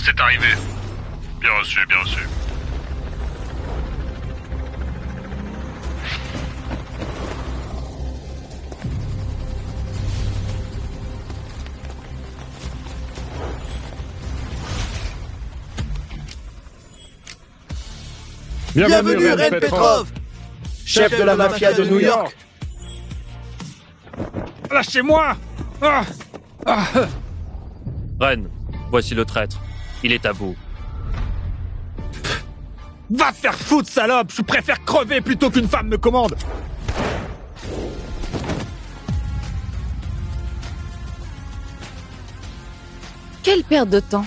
c'est arrivé. Bien reçu, bien reçu. Bienvenue, Ren Petrov, chef de la mafia de New York. Lâchez-moi! Ah! Ah! Ren, voici le traître. Il est à vous. Va te faire foutre, salope! Je préfère crever plutôt qu'une femme me commande! Quelle perte de temps.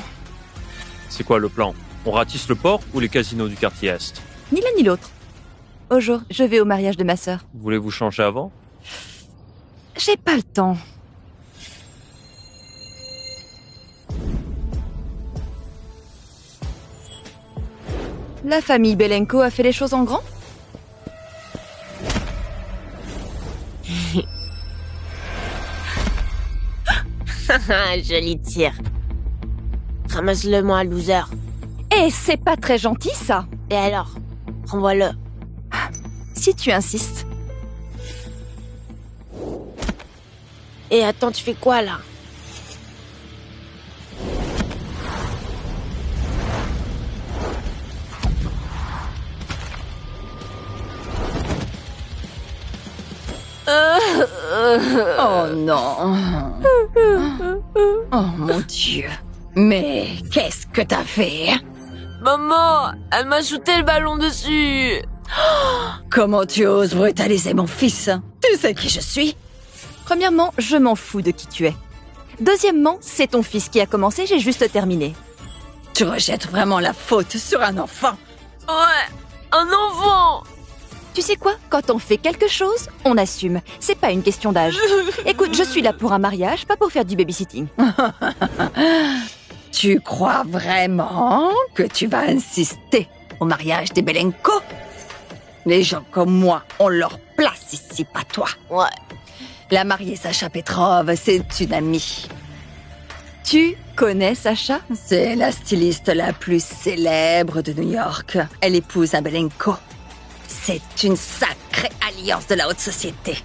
C'est quoi le plan? On ratisse le port ou les casinos du quartier Est? Ni l'un ni l'autre. Au jour, je vais au mariage de ma sœur. Voulez-vous changer avant? J'ai pas le temps. La famille Belenko a fait les choses en grand? Joli tir. Ramasse-le moi, loser. Eh, c'est pas très gentil, ça. Et alors? Renvoie-le. Si tu insistes. Et attends, tu fais quoi, là? Oh non. Oh mon Dieu. Mais qu'est-ce que t'as fait? Maman, elle m'a shooté le ballon dessus. Comment tu oses brutaliser mon fils? Tu sais qui je suis? Premièrement, je m'en fous de qui tu es. Deuxièmement, c'est ton fils qui a commencé, j'ai juste terminé. Tu rejettes vraiment la faute sur un enfant? Ouais, un enfant. Tu sais quoi? Quand on fait quelque chose, on assume. C'est pas une question d'âge. Écoute, je suis là pour un mariage, pas pour faire du babysitting. Tu crois vraiment que tu vas insister au mariage des Belenko? Les gens comme moi ont leur place ici, pas toi. Ouais. La mariée Sacha Petrov, c'est une amie. Tu connais Sacha? C'est la styliste la plus célèbre de New York. Elle épouse un Belenko. C'est une sacrée alliance de la haute société.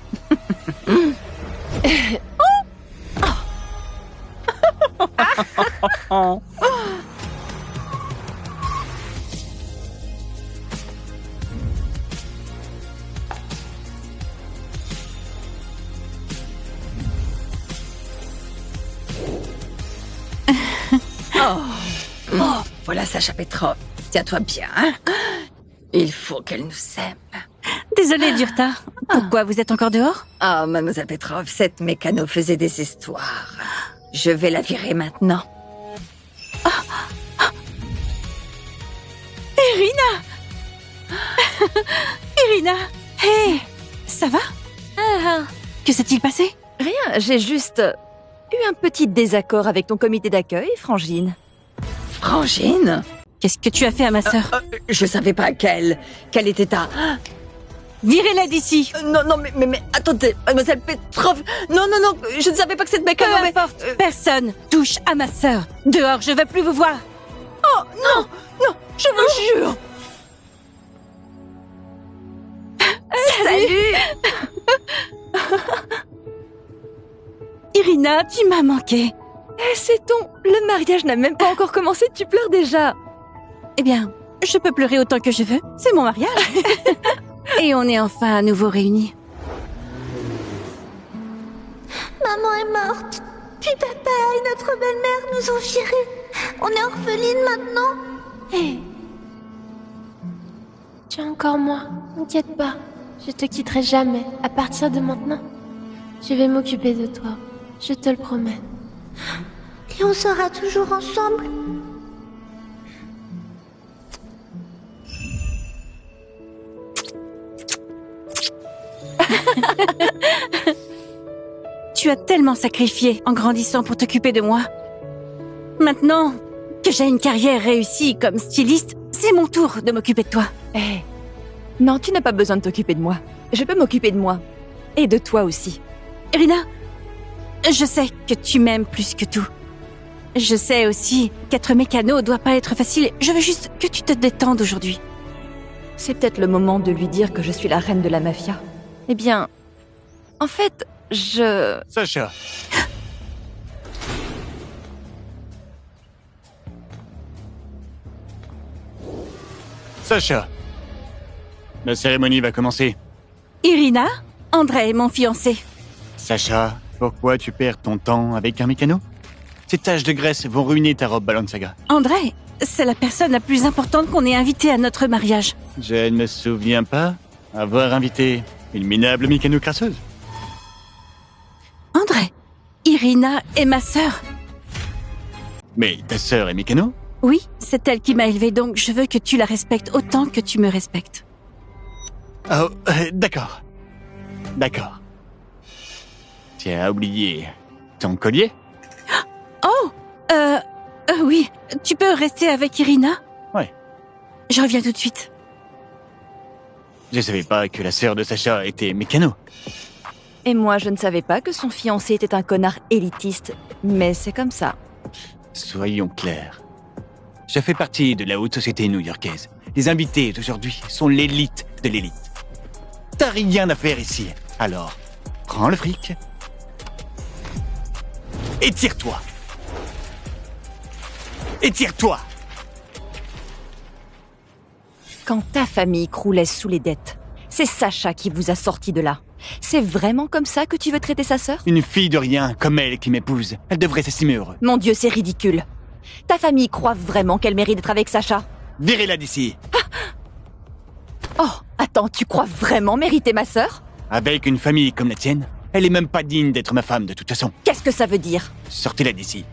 Voilà Sacha Petrov. Tiens-toi bien. Hein? Il faut qu'elle nous aime. Désolée du retard. Pourquoi vous êtes encore dehors? Ah, mademoiselle Petrov, cette mécano faisait des histoires. Je vais la virer maintenant. Irina! Irina! Hé! Ça va? Que s'est-il passé? Rien, j'ai juste eu un petit désaccord avec ton comité d'accueil, Frangine. Frangine? Qu'est-ce que tu as fait à ma sœur? Je savais pas qu'elle était ta... Virez-la d'ici! Non, mais attendez, mademoiselle Petrov. Non, je ne savais pas que cette mécano... Peu importe, personne touche à ma sœur. Dehors, je veux plus vous voir. Oh, non, je vous jure. Salut! Irina, tu m'as manqué. C'est ton... Le mariage n'a même pas encore commencé, tu pleures déjà. Eh bien, je peux pleurer autant que je veux. C'est mon mariage. Et on est enfin à nouveau réunis. Maman est morte. Puis papa et notre belle-mère nous ont virés. On est orphelines maintenant. Hé. Tu es encore moi. N'inquiète pas. Je te quitterai jamais. À partir de maintenant, je vais m'occuper de toi. Je te le promets. Et on sera toujours ensemble. Tu as tellement sacrifié en grandissant pour t'occuper de moi. Maintenant que j'ai une carrière réussie comme styliste, c'est mon tour de m'occuper de toi. Eh, non, tu n'as pas besoin de t'occuper de moi. Je peux m'occuper de moi. Et de toi aussi. Irina, je sais que tu m'aimes plus que tout. Je sais aussi qu'être mécano doit pas être facile. Je veux juste que tu te détendes aujourd'hui. C'est peut-être le moment de lui dire que je suis la reine de la mafia. Eh bien, en fait, Sacha. Sacha. La cérémonie va commencer. Irina, André, mon fiancé. Sacha, pourquoi tu perds ton temps avec un mécano? Ces taches de graisse vont ruiner ta robe Balenciaga. André, c'est la personne la plus importante qu'on ait invitée à notre mariage. Je ne me souviens pas avoir invité une minable mécano crasseuse. André, Irina est ma sœur. Mais ta sœur est mécano? Oui, c'est elle qui m'a élevée, donc je veux que tu la respectes autant que tu me respectes. Oh, d'accord. D'accord. Tu as oublié ton collier? Oh, oui, tu peux rester avec Irina? Ouais. Je reviens tout de suite. Je savais pas que la sœur de Sacha était mécano. Et moi, je ne savais pas que son fiancé était un connard élitiste. Mais c'est comme ça. Soyons clairs. Je fais partie de la haute société new-yorkaise. Les invités d'aujourd'hui sont l'élite de l'élite. T'as rien à faire ici. Alors, prends le fric et tire-toi. Et tire-toi. Quand ta famille croulait sous les dettes, c'est Sacha qui vous a sorti de là. C'est vraiment comme ça que tu veux traiter sa sœur? Une fille de rien comme elle qui m'épouse, elle devrait s'estimer heureuse. Mon Dieu, c'est ridicule. Ta famille croit vraiment qu'elle mérite d'être avec Sacha? Virez-la d'ici. Oh, attends, tu crois vraiment mériter ma sœur? Avec une famille comme la tienne, elle est même pas digne d'être ma femme de toute façon. Qu'est-ce que ça veut dire? Sortez-la d'ici.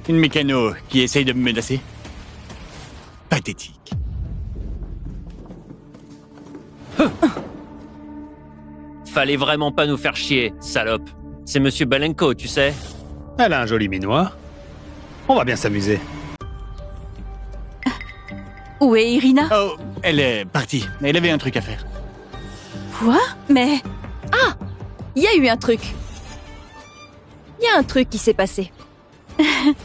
Une mécano qui essaye de me menacer? Pathétique. Fallait vraiment pas nous faire chier, salope. C'est Monsieur Belenko, tu sais. Elle a un joli minois. On va bien s'amuser. Où est Irina? Oh, elle est partie. Elle avait un truc à faire. Quoi? Mais... Il y a eu un truc. Il y a un truc qui s'est passé.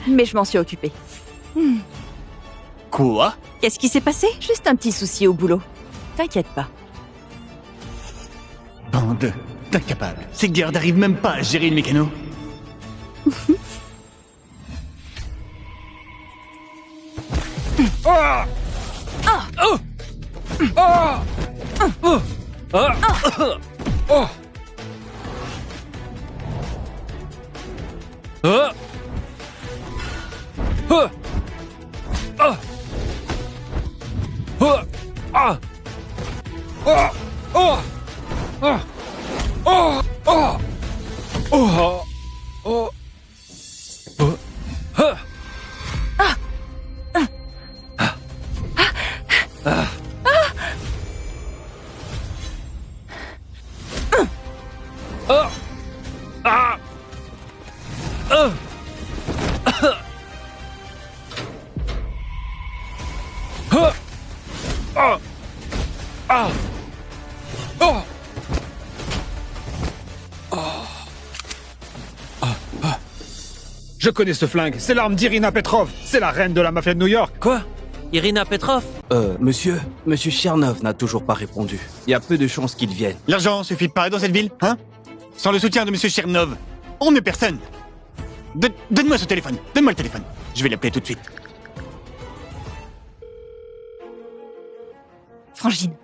Mais je m'en suis occupée. Quoi? Qu'est-ce qui s'est passé? Juste un petit souci au boulot. T'inquiète pas. Bande d'incapables. Ces gardes n'arrivent même pas à gérer une mécano. Je connais ce flingue. C'est l'arme d'Irina Petrov. C'est la reine de la mafia de New York. Quoi? Irina Petrov? Monsieur Chernov n'a toujours pas répondu. Il y a peu de chances qu'il vienne. L'argent suffit pas dans cette ville, hein? Sans le soutien de Monsieur Chernov, on n'est personne. Donne-moi ce téléphone. Donne-moi le téléphone. Je vais l'appeler tout de suite. Frangine,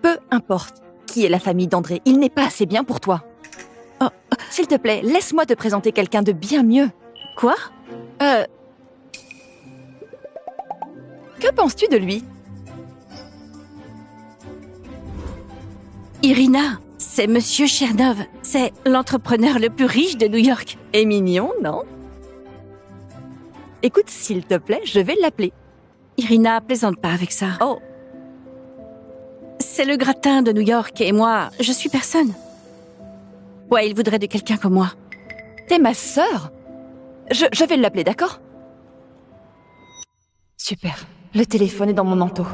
peu importe qui est la famille d'André, il n'est pas assez bien pour toi. Oh, s'il te plaît, laisse-moi te présenter quelqu'un de bien mieux. Quoi? Que penses-tu de lui? Irina, c'est Monsieur Chernov. C'est l'entrepreneur le plus riche de New York. Et mignon, non? Écoute, s'il te plaît, je vais l'appeler. Irina, plaisante pas avec ça. Oh, C'est le gratin de New York et moi, je suis personne. Ouais, il voudrait de quelqu'un comme moi. t'es ma sœur? Je vais l'appeler, d'accord? Super. Le téléphone est dans mon manteau.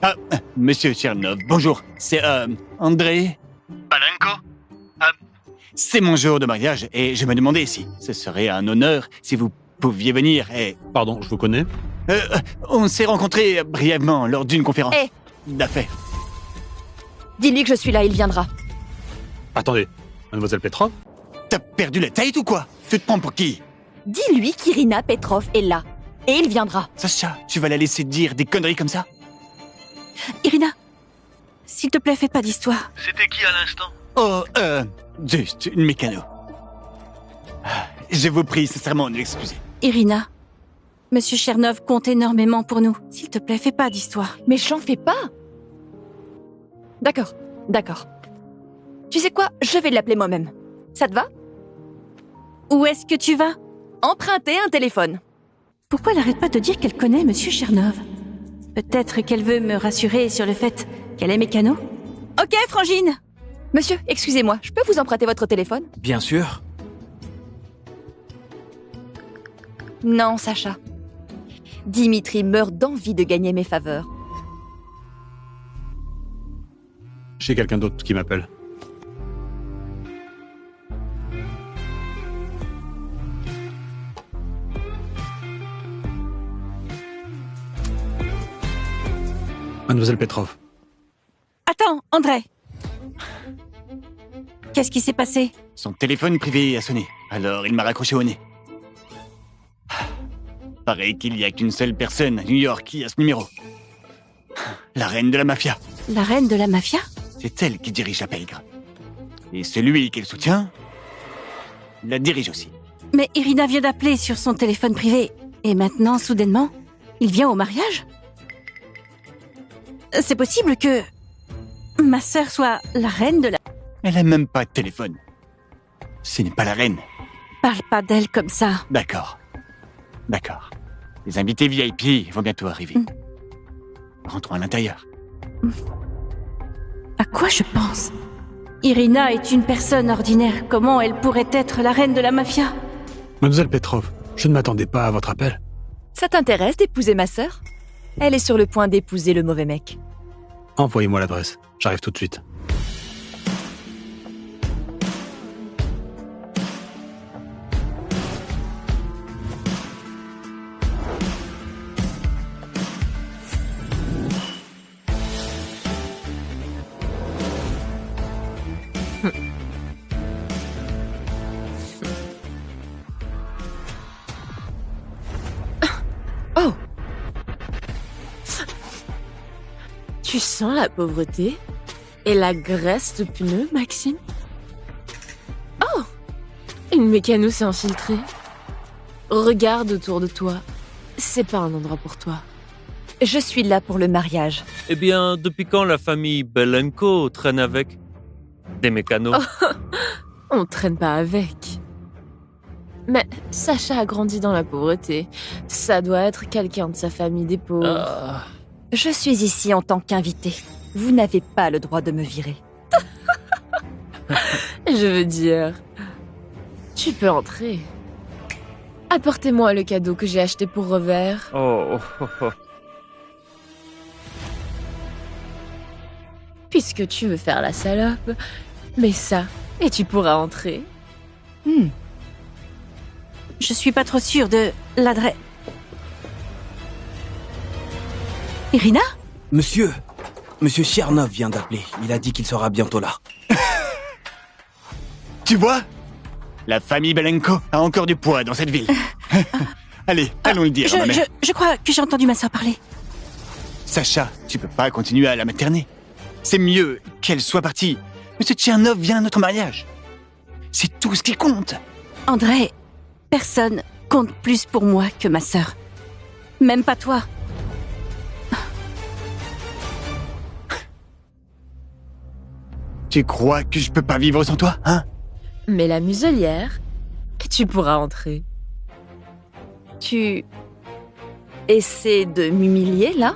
Ah, Monsieur Chernov, bonjour. C'est, André? Belenko? C'est mon jour de mariage et je me demandais si ce serait un honneur si vous pouviez venir et... Pardon, je vous connais? On s'est rencontrés brièvement lors d'une conférence Hé. d'affaires. Dis-lui que je suis là, il viendra. Attendez, mademoiselle Petrov? T'as perdu la tête ou quoi? Tu te prends pour qui? Dis-lui qu'Irina Petrov est là. Et il viendra. Sacha, tu vas la laisser dire des conneries comme ça? Irina, s'il te plaît, fais pas d'histoire. C'était qui à l'instant? Oh, juste une mécano. Je vous prie sincèrement de l'excuser. Irina, Monsieur Chernov compte énormément pour nous. S'il te plaît, fais pas d'histoire. Mais j'en fais pas. D'accord, d'accord. Tu sais quoi? Je vais l'appeler moi-même. Ça te va? Où est-ce que tu vas? Emprunter un téléphone. Pourquoi elle n'arrête pas de dire qu'elle connaît Monsieur Chernov? Peut-être qu'elle veut me rassurer sur le fait qu'elle est mécano? Ok, Frangine! Monsieur, excusez-moi, je peux vous emprunter votre téléphone? Bien sûr. Non, Sacha. Dimitri meurt d'envie de gagner mes faveurs. J'ai quelqu'un d'autre qui m'appelle. Mademoiselle Petrov. Attends, André! Qu'est-ce qui s'est passé? Son téléphone privé a sonné, alors il m'a raccroché au nez. Paraît qu'il n'y a qu'une seule personne à New York qui a ce numéro. La reine de la mafia. La reine de la mafia? C'est elle qui dirige la pègre. Et celui qu'elle soutient la dirige aussi. Mais Irina vient d'appeler sur son téléphone privé. Et maintenant, soudainement, il vient au mariage? C'est possible que ma sœur soit la reine de la... Elle a même pas de téléphone. Ce n'est pas la reine. Parle pas d'elle comme ça. D'accord. D'accord. Les invités VIP vont bientôt arriver. Rentrons à l'intérieur. À quoi je pense? Irina est une personne ordinaire. Comment elle pourrait être la reine de la mafia? Mademoiselle Petrov, je ne m'attendais pas à votre appel. Ça t'intéresse d'épouser ma sœur? Elle est sur le point d'épouser le mauvais mec. Envoyez-moi l'adresse. J'arrive tout de suite. Oh! Tu sens la pauvreté et la graisse de pneus, Maxime? Oh! Une mécano s'est infiltrée. Regarde autour de toi. C'est pas un endroit pour toi. Je suis là pour le mariage. Eh bien, depuis quand la famille Belenko traîne avec des mécanos? On traîne pas avec. Mais Sacha a grandi dans la pauvreté. Ça doit être quelqu'un de sa famille des pauvres. Je suis ici en tant qu'invité. Vous n'avez pas le droit de me virer. Je veux dire... Tu peux entrer. Apportez-moi le cadeau que j'ai acheté pour Revers. Oh. Puisque tu veux faire la salope, mets ça et tu pourras entrer. Je suis pas trop sûre de l'adresse. Irina? Monsieur Chernov vient d'appeler. Il a dit qu'il sera bientôt là. Tu vois? La famille Belenko a encore du poids dans cette ville. Allez, allons le dire à ma mère. Je crois que j'ai entendu ma sœur parler. Sacha, tu peux pas continuer à la materner. C'est mieux qu'elle soit partie. Monsieur Chernov vient à notre mariage. C'est tout ce qui compte. André, personne compte plus pour moi que ma sœur. Même pas toi. Tu crois que je peux pas vivre sans toi, hein? Mets la muselière et tu pourras entrer. Tu essaies de m'humilier, là?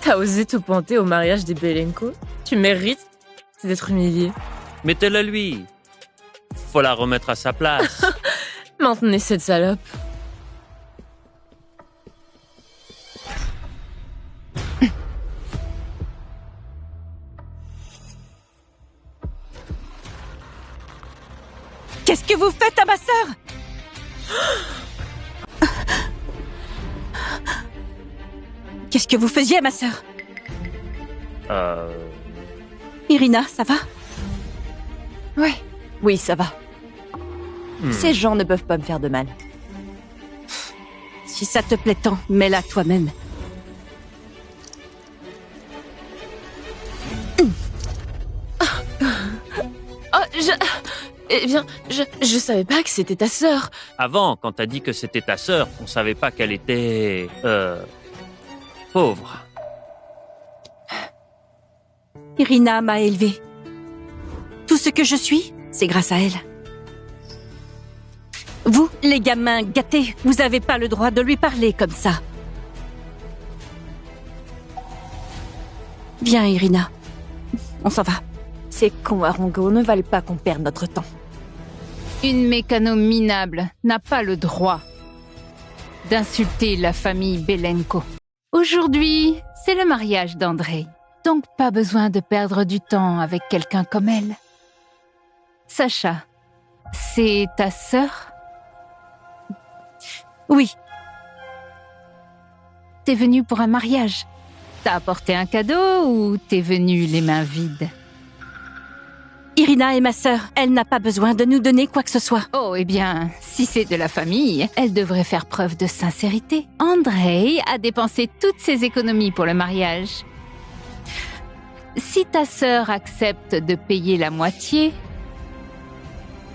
T'as osé te pointer au mariage des Belenko? Tu mérites d'être humilié. Mettez-la lui. Faut la remettre à sa place. Maintenez cette salope. Qu'est-ce que vous faites à ma sœur? Qu'est-ce que vous faisiez à ma sœur? Irina, ça va? Ouais. Oui, ça va. Ces gens ne peuvent pas me faire de mal. Si ça te plaît tant, mets-la toi-même. Eh bien, je savais pas que c'était ta sœur. Avant, quand t'as dit que c'était ta sœur, on savait pas qu'elle était... pauvre. Irina m'a élevée. Tout ce que je suis, c'est grâce à elle. Vous, les gamins gâtés, vous avez pas le droit de lui parler comme ça. Viens, Irina. On s'en va. Ces cons harangos ne valent pas qu'on perde notre temps. Une mécano minable n'a pas le droit d'insulter la famille Belenko. Aujourd'hui, c'est le mariage d'Andrei, donc pas besoin de perdre du temps avec quelqu'un comme elle. Sacha, c'est ta sœur? Oui. T'es venue pour un mariage. T'as apporté un cadeau ou t'es venue les mains vides? Irina est ma sœur. Elle n'a pas besoin de nous donner quoi que ce soit. Oh, eh bien, si c'est de la famille, elle devrait faire preuve de sincérité. Andrei a dépensé toutes ses économies pour le mariage. Si ta sœur accepte de payer la moitié,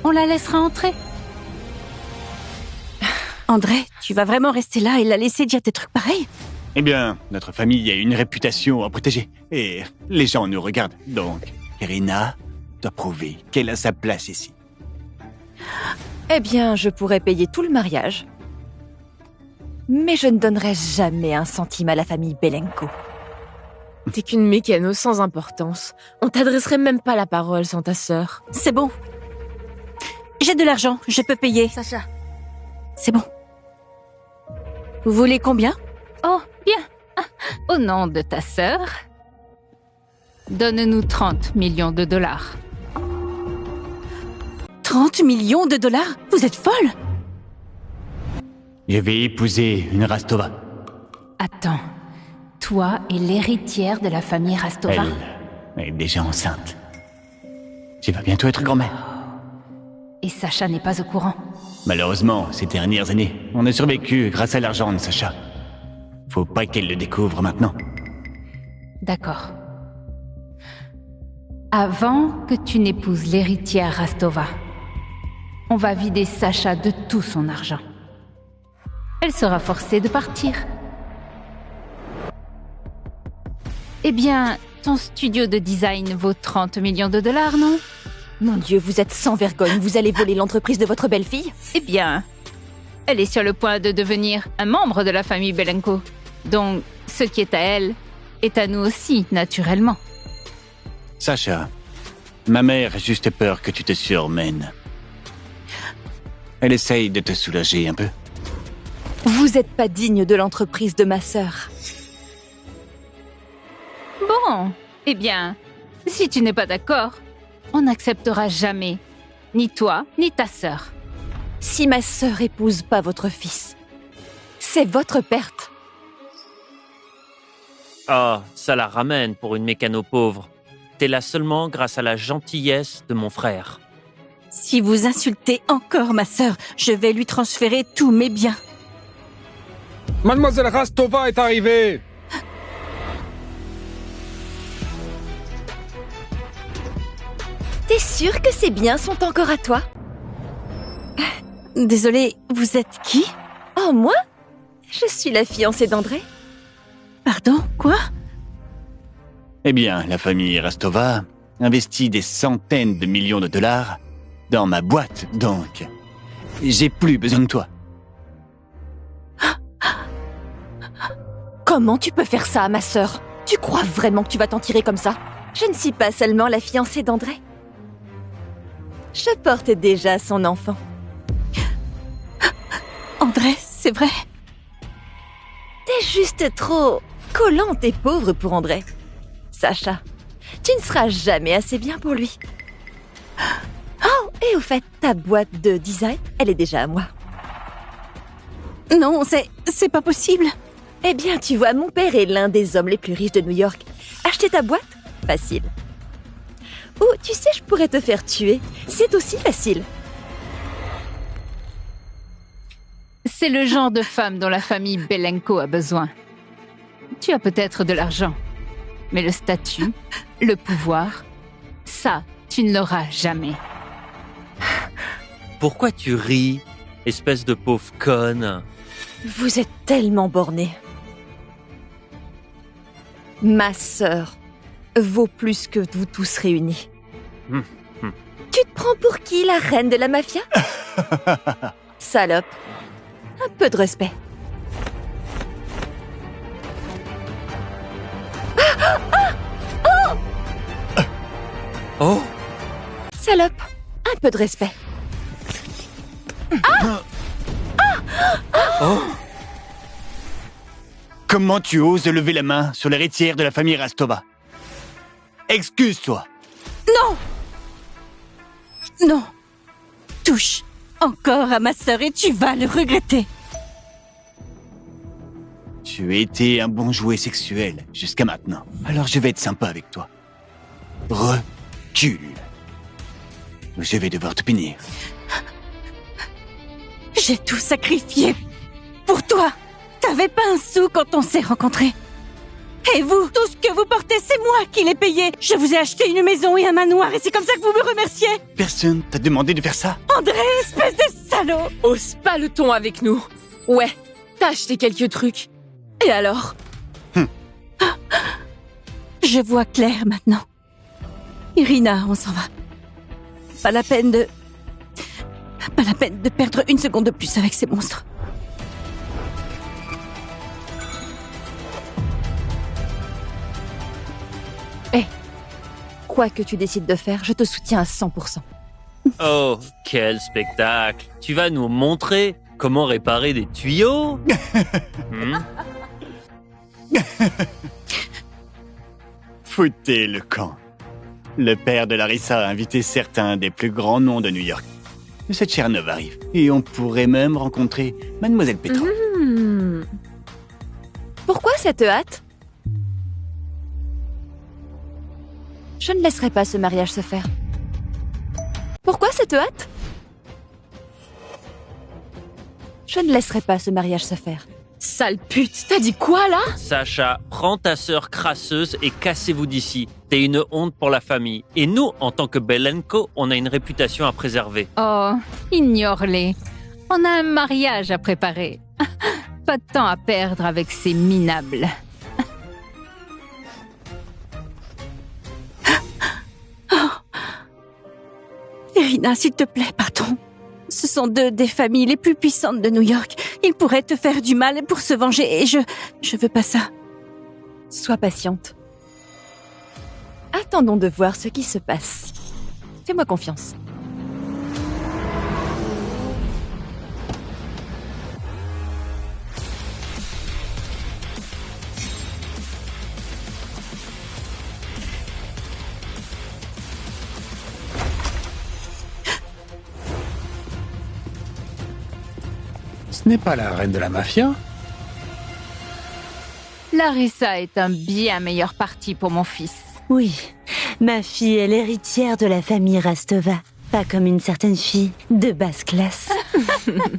on la laissera entrer. Andrei, tu vas vraiment rester là et la laisser dire des trucs pareils? Eh bien, notre famille a une réputation à protéger. Et les gens nous regardent. Donc, Irina doit prouver qu'elle a sa place ici. Eh bien, je pourrais payer tout le mariage. Mais je ne donnerai jamais un centime à la famille Belenko. T'es qu'une mécano sans importance. On t'adresserait même pas la parole sans ta sœur. C'est bon. J'ai de l'argent, je peux payer. Sacha. C'est bon. Vous voulez combien? Oh, bien. Au nom de ta sœur, donne-nous 30 millions de dollars. 30 millions de dollars? Vous êtes folle? Je vais épouser une Rastova. Attends, toi est l'héritière de la famille Rastova. Elle est déjà enceinte. Tu vas bientôt être grand-mère. Et Sacha n'est pas au courant. Malheureusement, ces dernières années, on a survécu grâce à l'argent de Sacha. Faut pas qu'elle le découvre maintenant. D'accord. Avant que tu n'épouses l'héritière Rastova, on va vider Sacha de tout son argent. Elle sera forcée de partir. Eh bien, ton studio de design vaut 30 millions de dollars, non? Mon Dieu, vous êtes sans vergogne. Vous allez voler l'entreprise de votre belle-fille? Eh bien, elle est sur le point de devenir un membre de la famille Belenko. Donc, ce qui est à elle est à nous aussi, naturellement. Sacha, ma mère a juste peur que tu te surmènes. Elle essaye de te soulager un peu. Vous n'êtes pas digne de l'entreprise de ma sœur. Bon, eh bien, si tu n'es pas d'accord, on n'acceptera jamais, ni toi, ni ta sœur. Si ma sœur épouse pas votre fils, c'est votre perte. Ah, ça la ramène pour une mécano pauvre. T'es là seulement grâce à la gentillesse de mon frère. Si vous insultez encore ma sœur, je vais lui transférer tous mes biens. Mademoiselle Rastova est arrivée! T'es sûr que ces biens sont encore à toi? Désolée, vous êtes qui? Oh, moi? Je suis la fiancée d'Andrei. Pardon, quoi? Eh bien, la famille Rastova investit des centaines de millions de dollars dans ma boîte, donc j'ai plus besoin de toi. Comment tu peux faire ça à ma sœur? Tu crois vraiment que tu vas t'en tirer comme ça? Je ne suis pas seulement la fiancée d'Andrei. Je porte déjà son enfant. Andrei, c'est vrai? T'es juste trop collante et pauvre pour Andrei. Sacha, tu ne seras jamais assez bien pour lui. Oh, et Au fait, ta boîte de design, elle est déjà à moi. Non, c'est pas possible. Eh bien, tu vois, mon père est l'un des hommes les plus riches de New York. Acheter ta boîte? Facile. Ou, tu sais, je pourrais te faire tuer. C'est aussi facile. C'est le genre de femme dont la famille Belenko a besoin. Tu as peut-être de l'argent, mais le statut, le pouvoir, ça, tu ne l'auras jamais. Pourquoi tu ris, espèce de pauvre conne? Vous êtes tellement bornés. Ma sœur vaut plus que vous tous réunis. Tu te prends pour qui, la reine de la mafia? Salope. Un peu de respect. Oh! Salope. Un peu de respect. Oh! Comment tu oses lever la main sur l'héritière de la famille Rastova? Excuse-toi! Non! Non! Touche encore à ma sœur et tu vas le regretter. Tu as été un bon jouet sexuel jusqu'à maintenant. Alors je vais être sympa avec toi. Recule. Je vais devoir te punir. J'ai tout sacrifié pour toi. T'avais pas un sou quand on s'est rencontrés. Et vous, tout ce que vous portez, c'est moi qui l'ai payé. Je vous ai acheté une maison et un manoir et c'est comme ça que vous me remerciez. Personne t'a demandé de faire ça? André, espèce de salaud! Ose pas le ton avec nous. Ouais, t'as acheté quelques trucs. Et alors? Je vois clair maintenant. Irina, on s'en va. Pas la peine de perdre une seconde de plus avec ces monstres. Quoi que tu décides de faire, je te soutiens à 100%. Oh, quel spectacle! Tu vas nous montrer comment réparer des tuyaux? Foutez le camp. Le père de Larissa a invité certains des plus grands noms de New York. M. Tchernov arrive. Et on pourrait même rencontrer Mademoiselle Petrov. Pourquoi cette hâte? Je ne laisserai pas ce mariage se faire. Pourquoi cette hâte? Je ne laisserai pas ce mariage se faire. Sale pute, t'as dit quoi là? Sacha, prends ta sœur crasseuse et cassez-vous d'ici. T'es une honte pour la famille. Et nous, en tant que Belenko, on a une réputation à préserver. Oh, ignore-les. On a un mariage à préparer. Pas de temps à perdre avec ces minables. Irina, s'il te plaît, partons. Ce sont deux des familles les plus puissantes de New York. Ils pourraient te faire du mal pour se venger et je veux pas ça. Sois patiente. Attendons de voir ce qui se passe. Fais-moi confiance. Ce n'est pas la reine de la mafia? Larissa est un bien meilleur parti pour mon fils. Oui, ma fille est l'héritière de la famille Rastova. Pas comme une certaine fille de basse classe.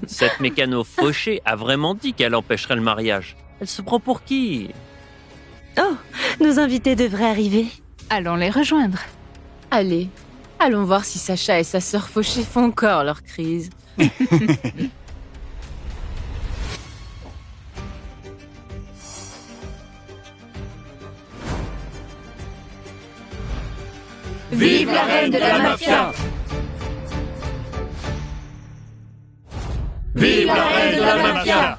Cette mécano fauchée a vraiment dit qu'elle empêcherait le mariage. Elle se prend pour qui? Oh, nos invités devraient arriver. Allons les rejoindre. Allez, allons voir si Sacha et sa sœur fauchée font encore leur crise. Vive la reine de la mafia! Vive la reine de la mafia!